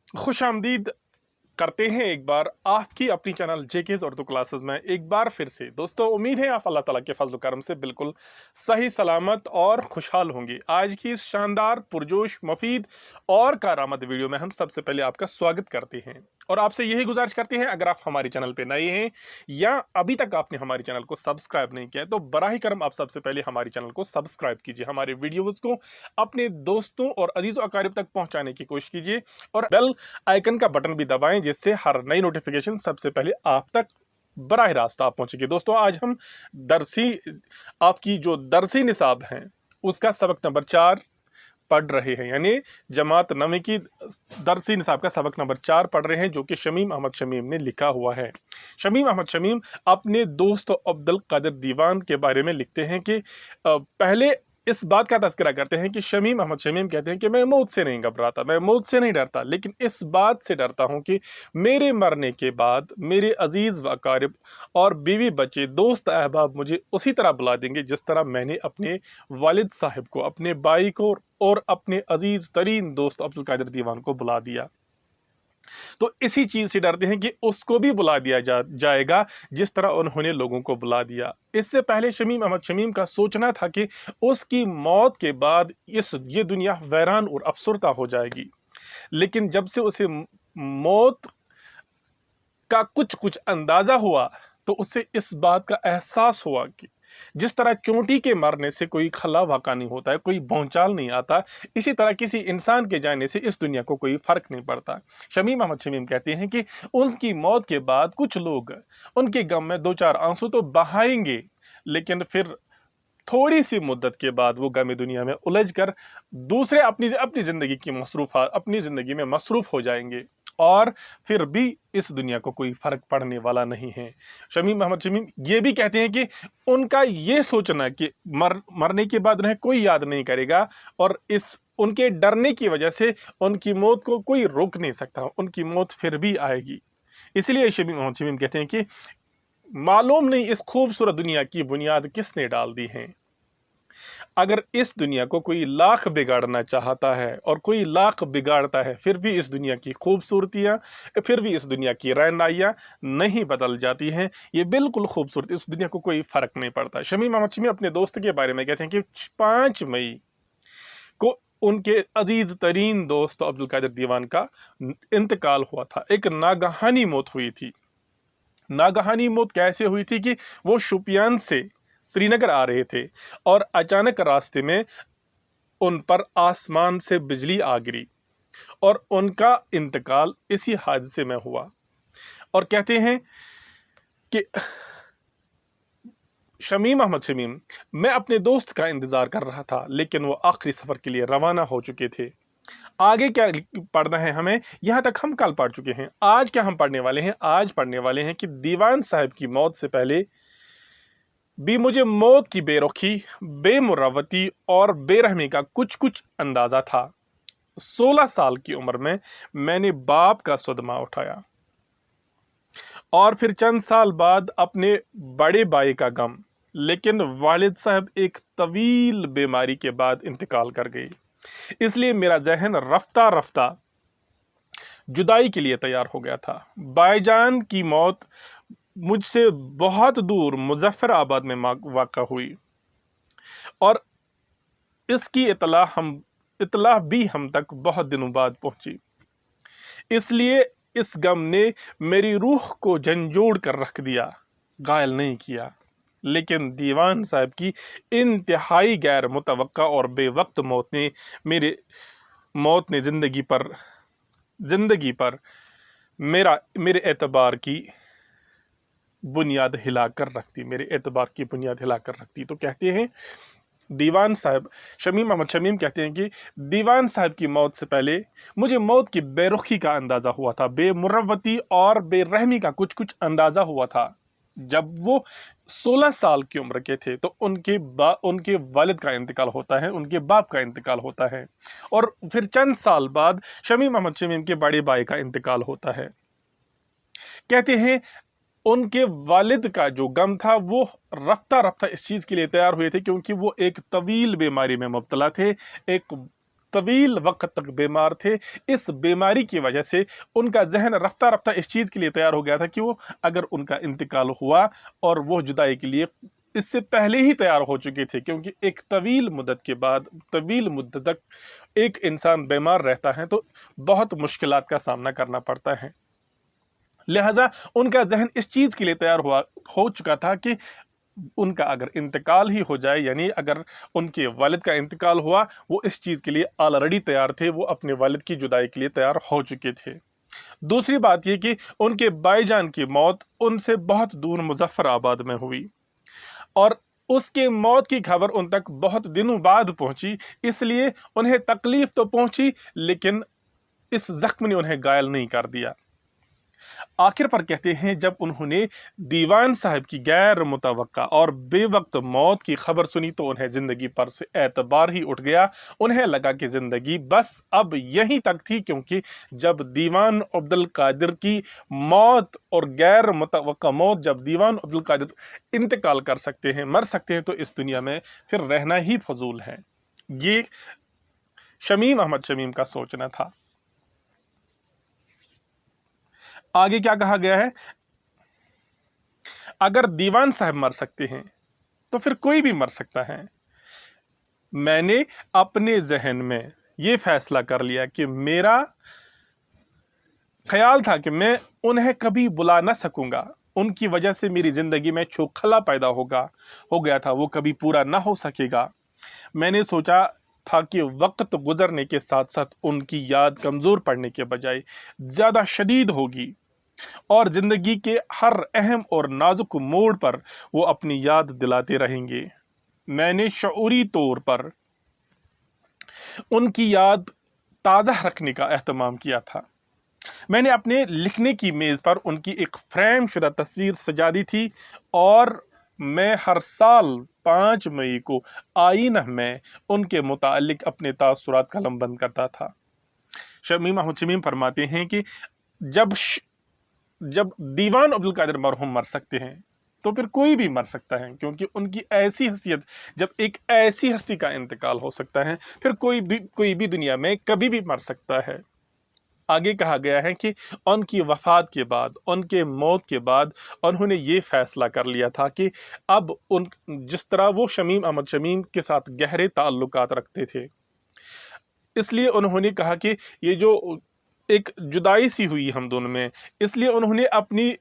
खुश आमदीद करते हैं एक बार आपकी अपनी चैनल जेकेज उर्दू क्लासेस में एक बार फिर से। दोस्तों, उम्मीद है आप अल्लाह ताला के फजल करम से बिल्कुल सही सलामत और खुशहाल होंगे। आज की इस शानदार पुरजोश मुफीद और कारआमद वीडियो में हम सबसे पहले आपका स्वागत करते हैं और आपसे यही गुजारिश करते हैं, अगर आप हमारे चैनल पे नए हैं या अभी तक आपने हमारे चैनल को सब्सक्राइब नहीं किया है तो बराह करम आप सबसे पहले हमारे चैनल को सब्सक्राइब कीजिए, हमारे वीडियोज़ को अपने दोस्तों और अजीज़ अकारिब तक पहुँचाने की कोशिश कीजिए और बेल आइकन का बटन भी दबाएं जिससे हर नई नोटिफिकेशन सबसे पहले आप तक बराह रास्त आप पहुंचेगी। दोस्तों, आज हम आपकी जो दरसी निसाब है उसका सबक नंबर 4 पढ़ रहे हैं, यानी जमात नवी की दरसी निसाब का सबक नंबर 4 पढ़ रहे हैं, जो कि शमीम अहमद शमीम ने लिखा हुआ है। शमीम अहमद शमीम अपने दोस्त अब्दुल कादिर दीवान के बारे में लिखते हैं कि पहले इस बात का तज़किरा करते हैं कि शमीम अहमद शमीम कहते हैं कि मैं मौत से नहीं घबराता, मैं मौत से नहीं डरता, लेकिन इस बात से डरता हूं कि मेरे मरने के बाद मेरे अजीज़ व अकारिब और बीवी बच्चे दोस्त अहबाब मुझे उसी तरह बुला देंगे जिस तरह मैंने अपने वालिद साहब को, अपने भाई को और अपने अजीज़ तरीन दोस्त अब्दुल कादिर दीवान को बुला दिया। तो इसी चीज से डरते हैं कि उसको भी बुला दिया जाएगा जिस तरह उन्होंने लोगों को बुला दिया। इससे पहले शमीम अहमद शमीम का सोचना था कि उसकी मौत के बाद ये दुनिया वैरान और अफसरदा हो जाएगी, लेकिन जब से उसे मौत का कुछ कुछ अंदाजा हुआ तो उसे इस बात का एहसास हुआ कि जिस तरह चोटी के मरने से कोई खला वाक़ा नहीं होता है, कोई भौचाल नहीं आता, इसी तरह किसी इंसान के जाने से इस दुनिया को कोई फर्क नहीं पड़ता। शमीम अहमद शमीम कहते हैं कि उनकी मौत के बाद कुछ लोग उनके गम में दो चार आंसू तो बहाएंगे, लेकिन फिर थोड़ी सी मुद्दत के बाद वो गम दुनिया में उलझ कर दूसरे अपनी ज़िंदगी में मसरूफ़ हो जाएंगे और फिर भी इस दुनिया को कोई फर्क पड़ने वाला नहीं है। शमीम अहमद शमीम ये भी कहते हैं कि उनका ये सोचना कि मरने के बाद उन्हें कोई याद नहीं करेगा और इस उनके डरने की वजह से उनकी मौत को कोई रोक नहीं सकता, उनकी मौत फिर भी आएगी। इसलिए शमीम अहमद शमीम कहते हैं कि मालूम नहीं इस खूबसूरत दुनिया की बुनियाद किसने डाल दी है। अगर इस दुनिया को कोई लाख बिगाड़ना चाहता है और कोई लाख बिगाड़ता है, फिर भी इस दुनिया की खूबसूरतियां, फिर भी इस दुनिया की रहनाइयां नहीं बदल जाती हैं। ये बिल्कुल खूबसूरत, इस दुनिया को कोई फर्क नहीं पड़ता। शमीम अहमद शमीम अपने दोस्त के बारे में कहते हैं कि 5 मई को उनके अजीज तरीन दोस्त अब्दुल कादिर दीवान का इंतकाल हुआ था। एक नागहानी मौत हुई थी। नागहानी मौत कैसे हुई थी कि वो शुपियान से श्रीनगर आ रहे थे और अचानक रास्ते में उन पर आसमान से बिजली आ गिरी और उनका इंतकाल इसी हादसे में हुआ। और कहते हैं कि शमीम अहमद शमीम, मैं अपने दोस्त का इंतजार कर रहा था, लेकिन वो आखिरी सफर के लिए रवाना हो चुके थे। आगे क्या पढ़ना है हमें, यहां तक हम कल पढ़ चुके हैं। आज क्या हम पढ़ने वाले हैं? आज पढ़ने वाले हैं कि दीवान साहब की मौत से पहले भी मुझे मौत की बेरुखी, बेमुरवती और बेरहमी का कुछ कुछ अंदाजा था। 16 साल की उम्र में मैंने बाप का सदमा उठाया और फिर चंद साल बाद अपने बड़े भाई का गम, लेकिन वालिद साहब एक तवील बीमारी के बाद इंतकाल कर गए। इसलिए मेरा जहन रफ्ता रफ्ता जुदाई के लिए तैयार हो गया था। भाईजान की मौत मुझसे बहुत दूर मुजफ्फराबाद में वाक़ा हुई और इसकी इतला भी हम तक बहुत दिनों बाद पहुंची। इसलिए इस गम ने मेरी रूह को झंझोड़ कर रख दिया, घायल नहीं किया। लेकिन दीवान साहब की इंतहाई गैर मुतवक्का और बेवक्त मौत ने जिंदगी पर मेरे एतबार की बुनियाद हिलाकर रख दी। तो कहते हैं दीवान साहब, शमीम अहमद शमीम कहते हैं कि दीवान साहब की मौत से पहले मुझे मौत की बेरुखी का अंदाजा हुआ था, बेमुरवती और बेरहमी का कुछ कुछ अंदाजा हुआ था। जब वो 16 साल की उम्र के थे तो उनके वालिद का इंतकाल होता है, उनके बाप का इंतकाल होता है और फिर चंद साल बाद शमीम अहमद शमीम के बड़े भाई का इंतकाल होता है। कहते हैं उनके वालिद का जो गम था वो रफ्ता रफ्ता इस चीज़ के लिए तैयार हुए थे क्योंकि वो एक तवील बीमारी में मुब्तला थे, एक طویل وقت تک بیمار تھے۔ اس بیماری کی وجہ سے ان کا ذہن رفتہ رفتہ اس چیز کے لیے تیار ہو گیا تھا کہ وہ اگر ان کا انتقال ہوا اور وہ جدائی کے لیے اس سے پہلے ہی تیار ہو چکے تھے، کیونکہ ایک طویل مدت کے بعد طویل مدت تک ایک انسان بیمار رہتا ہے تو بہت مشکلات کا سامنا کرنا پڑتا ہے۔ لہٰذا ان کا ذہن اس چیز کے لیے تیار ہو چکا تھا کہ ان کا اگر انتقال ہی ہو جائے، یعنی اگر ان کے والد کا انتقال ہوا، وہ اس چیز کے لیے آلریڈی تیار تھے، وہ اپنے والد کی جدائی کے لیے تیار ہو چکے تھے۔ دوسری بات یہ کہ ان کے بھائی جان کی موت ان سے بہت دور مظفر آباد میں ہوئی، اور اس کے موت کی خبر ان تک بہت دنوں بعد پہنچی، اس لیے انہیں تکلیف تو پہنچی لیکن اس زخم نے انہیں گھائل نہیں کر دیا۔ آخر پر کہتے ہیں جب انہوں نے دیوان صاحب کی غیر متوقع اور بے وقت موت کی خبر سنی تو انہیں زندگی پر سے اعتبار ہی اٹھ گیا۔ انہیں لگا کہ زندگی بس اب یہیں تک تھی، کیونکہ جب دیوان عبد القادر کی موت اور غیر متوقع موت، جب دیوان عبد القادر انتقال کر سکتے ہیں، مر سکتے ہیں، تو اس دنیا میں پھر رہنا ہی فضول ہے۔ یہ شمیم احمد شمیم کا سوچنا تھا۔ آگے کیا کہا گیا ہے؟ اگر دیوان صاحب مر سکتے ہیں تو پھر کوئی بھی مر سکتا ہے۔ میں نے اپنے ذہن میں یہ فیصلہ کر لیا کہ میرا خیال تھا کہ میں انہیں کبھی بلا نہ سکوں گا، ان کی وجہ سے میری زندگی میں چھوخلا پیدا ہو گیا تھا، وہ کبھی پورا نہ ہو سکے گا۔ میں نے سوچا تھا کہ وقت گزرنے کے ساتھ ساتھ ان کی یاد کمزور پڑنے کے بجائے زیادہ شدید ہوگی، اور زندگی کے ہر اہم اور نازک موڑ پر وہ اپنی یاد دلاتے رہیں گے۔ میں نے شعوری طور پر ان کی یاد تازہ رکھنے کا اہتمام کیا تھا۔ میں نے اپنے لکھنے کی میز پر ان کی ایک فریم شدہ تصویر سجا دی تھی، اور میں ہر سال 5 مئی کو آئینہ میں ان کے متعلق اپنے تاثرات قلم بند کرتا تھا۔ شمیم احمد شمیم فرماتے ہیں کہ جب دیوان عبد القادر مرحوم مر سکتے ہیں تو پھر کوئی بھی مر سکتا ہے، کیونکہ ان کی ایسی حیثیت، جب ایک ایسی ہستی کا انتقال ہو سکتا ہے پھر کوئی بھی دنیا میں کبھی بھی مر سکتا ہے۔ آگے کہا گیا ہے کہ ان کی وفات کے بعد، ان کے موت کے بعد انہوں نے یہ فیصلہ کر لیا تھا کہ اب جس طرح وہ شمیم احمد شمیم کے ساتھ گہرے تعلقات رکھتے تھے، اس لیے انہوں نے کہا کہ یہ جو ایک جدائی سی ہوئی ہم دونوں میں، اس لیے انہوں نے اپنی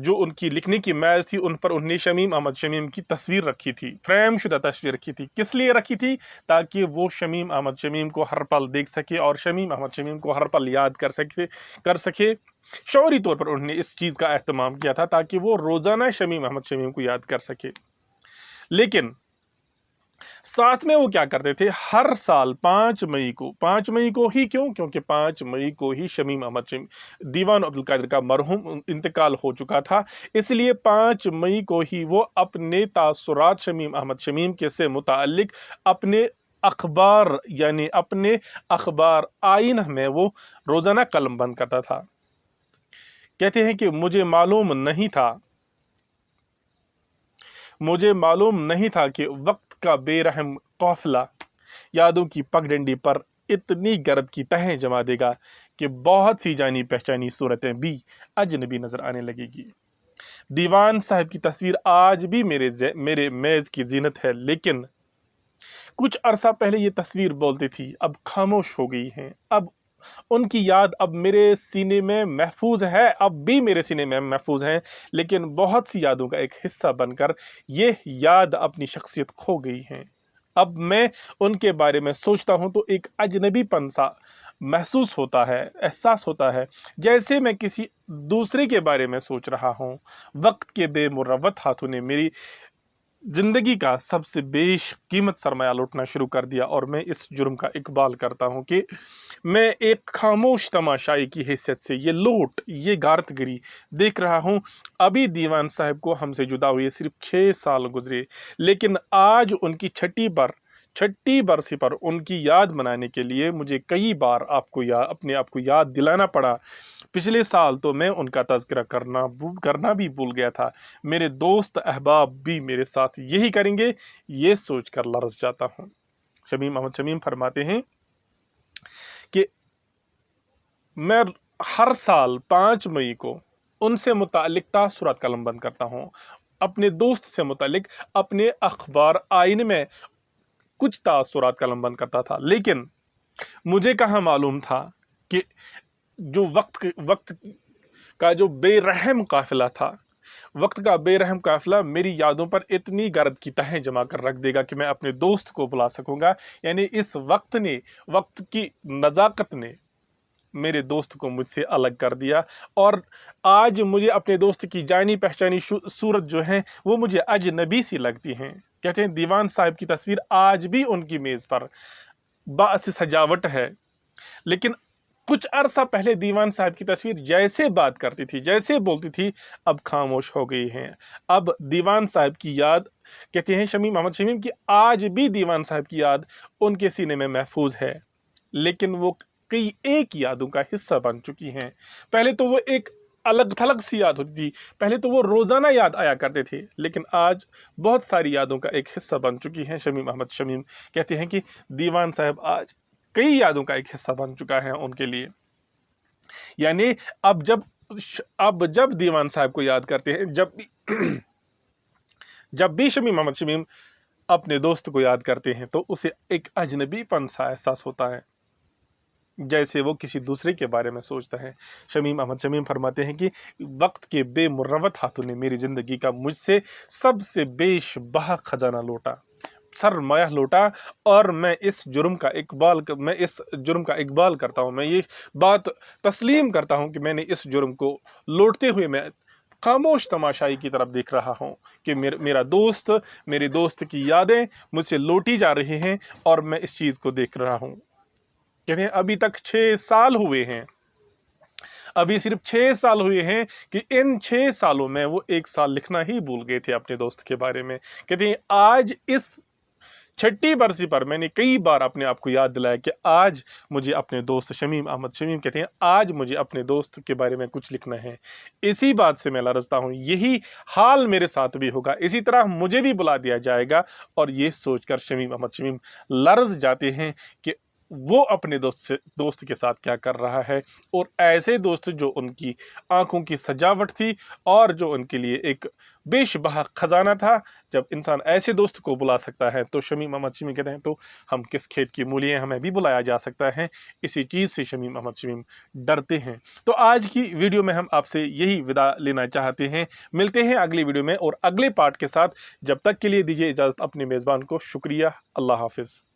جو ان کی لکھنے کی میز تھی ان پر انہوں نے شمیم احمد شمیم کی تصویر رکھی تھی، فریم شدہ تصویر رکھی تھی۔ کس لیے رکھی تھی؟ تاکہ وہ شمیم احمد شمیم کو ہر پل دیکھ سکے اور شمیم احمد شمیم کو ہر پل یاد کر سکے۔ شعوری طور پر انہوں نے اس چیز کا اہتمام کیا تھا تاکہ وہ روزانہ شمیم احمد شمیم کو یاد کر سکے۔ لیکن ساتھ میں وہ کیا کرتے تھے؟ ہر سال 5 مئی کو ہی کیوں؟ کیونکہ 5 مئی کو ہی شمیم احمد شمیم دیوان عبد القادر کا مرحوم انتقال ہو چکا تھا، اس لیے 5 مئی کو ہی وہ اپنے تاثرات شمیم احمد شمیم کے سے متعلق اپنے اخبار، یعنی اپنے اخبار آئینہ میں وہ روزانہ قلم بند کرتا تھا۔ کہتے ہیں کہ مجھے معلوم نہیں تھا کہ وقت کا بے رحم قافلہ یادوں کی پگڈنڈی پر اتنی گرد کی تہیں جما دے گا کہ بہت سی جانی پہچانی صورتیں بھی اجنبی نظر آنے لگے گی۔ دیوان صاحب کی تصویر آج بھی میرے میز کی زینت ہے، لیکن کچھ عرصہ پہلے یہ تصویر بولتی تھی، اب خاموش ہو گئی ہیں۔ اب ان کی یاد اب میرے سینے میں محفوظ ہے، اب بھی میرے سینے میں محفوظ ہے، لیکن بہت سی یادوں کا ایک حصہ بن کر یہ یاد اپنی شخصیت کھو گئی ہیں۔ اب میں ان کے بارے میں سوچتا ہوں تو ایک اجنبی پن سا محسوس ہوتا ہے، احساس ہوتا ہے، جیسے میں کسی دوسرے کے بارے میں سوچ رہا ہوں۔ وقت کے بے مروت ہاتھوں نے میری زندگی کا سب سے بیش قیمت سرمایہ لوٹنا شروع کر دیا، اور میں اس جرم کا اقبال کرتا ہوں کہ میں ایک خاموش تماشائی کی حیثیت سے یہ غارت گری دیکھ رہا ہوں۔ ابھی دیوان صاحب کو ہم سے جدا ہوئے صرف 6 سال گزرے، لیکن آج ان کی چھٹی برسی پر ان کی یاد منانے کے لیے مجھے کئی بار اپنے آپ کو یاد دلانا پڑا۔ پچھلے سال تو میں ان کا تذکرہ کرنا بھی بھول گیا تھا، میرے دوست احباب بھی میرے ساتھ یہی کریں گے، یہ سوچ کر لرز جاتا ہوں۔ शमीम अहमद शमीम फरमाते हैं कि मैं हर साल 5 मई को उनसे मुतालिक तासुरात कलम बंद करता हूँ। अपने दोस्त से मुतालिक अपने अखबार आइन में कुछ तासुरात कलम बंद करता था, लेकिन मुझे कहाँ मालूम था कि जो वक्त का जो बेरहम काफिला था, वक्त का बेरहम काफिला मेरी यादों पर इतनी गर्द की तहें जमा कर रख देगा कि मैं अपने दोस्त को बुला सकूंगा। यानी इस वक्त की नज़ाकत ने मेरे दोस्त को मुझसे अलग कर दिया, और आज मुझे अपने दोस्त की जानी पहचानी सूरत जो है वो मुझे अजनबी सी लगती हैं। कहते हैं दीवान साहब की तस्वीर आज भी उनकी मेज़ पर बासी सजावट है, लेकिन कुछ अरसा पहले दीवान साहब की तस्वीर जैसे बात करती थी, जैसे बोलती थी, अब खामोश हो गई हैं। अब दीवान साहब की याद, कहते हैं शमीम अहमद शमीम, की आज भी दीवान साहब की याद उनके सीने में महफूज है, लेकिन वो कई एक यादों का हिस्सा बन चुकी हैं। पहले तो वो एक अलग थलग सी याद होती थी, पहले तो वो रोज़ाना याद आया करते थे, लेकिन आज बहुत सारी यादों का एक हिस्सा बन चुकी हैं। शमीम अहमद शमीम कहते हैं कि दीवान साहब आज कई यादों का एक हिस्सा बन चुका है उनके लिए। यानी अब जब दीवान साहब को याद करते हैं, जब भी शमीम अहमद शमीम अपने दोस्त को याद करते हैं, तो उसे एक अजनबीपन सा एहसास होता है, जैसे वो किसी दूसरे के बारे में सोचता है। शमीम अहमद शमीम फरमाते हैं कि वक्त के बेमुरवत हाथों ने मेरी ज़िंदगी का मुझसे सबसे बेशबहा खजाना लूटा, सरमाया लूटा, और मैं इस जुर्म का इकबाल करता हूँ। मैं ये बात तस्लीम करता हूँ कि मैंने इस जुर्म को लौटते हुए मैं खामोश तमाशाई की तरफ देख रहा हूँ कि मेरे दोस्त की यादें मुझसे लौटी जा रही हैं, और मैं इस चीज़ को देख रहा हूँ। कहते हैं अभी तक 6 साल हुए हैं, अभी सिर्फ 6 साल हुए हैं कि इन 6 सालों में वो 1 साल लिखना ही भूल गए थे अपने दोस्त के बारे में। कहते हैं आज इस 6ठी बरसी पर मैंने कई बार अपने आप को याद दिलाया कि आज मुझे अपने दोस्त शमीम अहमद शमीम कहते हैं आज मुझे अपने दोस्त के बारे में कुछ लिखना है। इसी बात से मैं लरजता हूँ, यही हाल मेरे साथ भी होगा, इसी तरह मुझे भी बुला दिया जाएगा। और ये सोचकर शमीम अहमद शमीम लरज जाते हैं कि वो अपने दोस्त के साथ क्या कर रहा है, और ऐसे दोस्त जो उनकी आंखों की सजावट थी और जो उनके लिए एक बेशबहा खजाना था। जब इंसान ऐसे दोस्त को बुला सकता है, तो शमीम अहमद शमीम कहते हैं तो हम किस खेत की मूलियाँ, हमें भी बुलाया जा सकता है। इसी चीज़ से शमीम अहमद शमीम डरते हैं। तो आज की वीडियो में हम आपसे यही विदा लेना चाहते हैं। मिलते हैं अगली वीडियो में और अगले पार्ट के साथ। जब तक के लिए दीजिए इजाज़त अपने मेज़बान को। शुक्रिया। अल्लाह हाफिज़।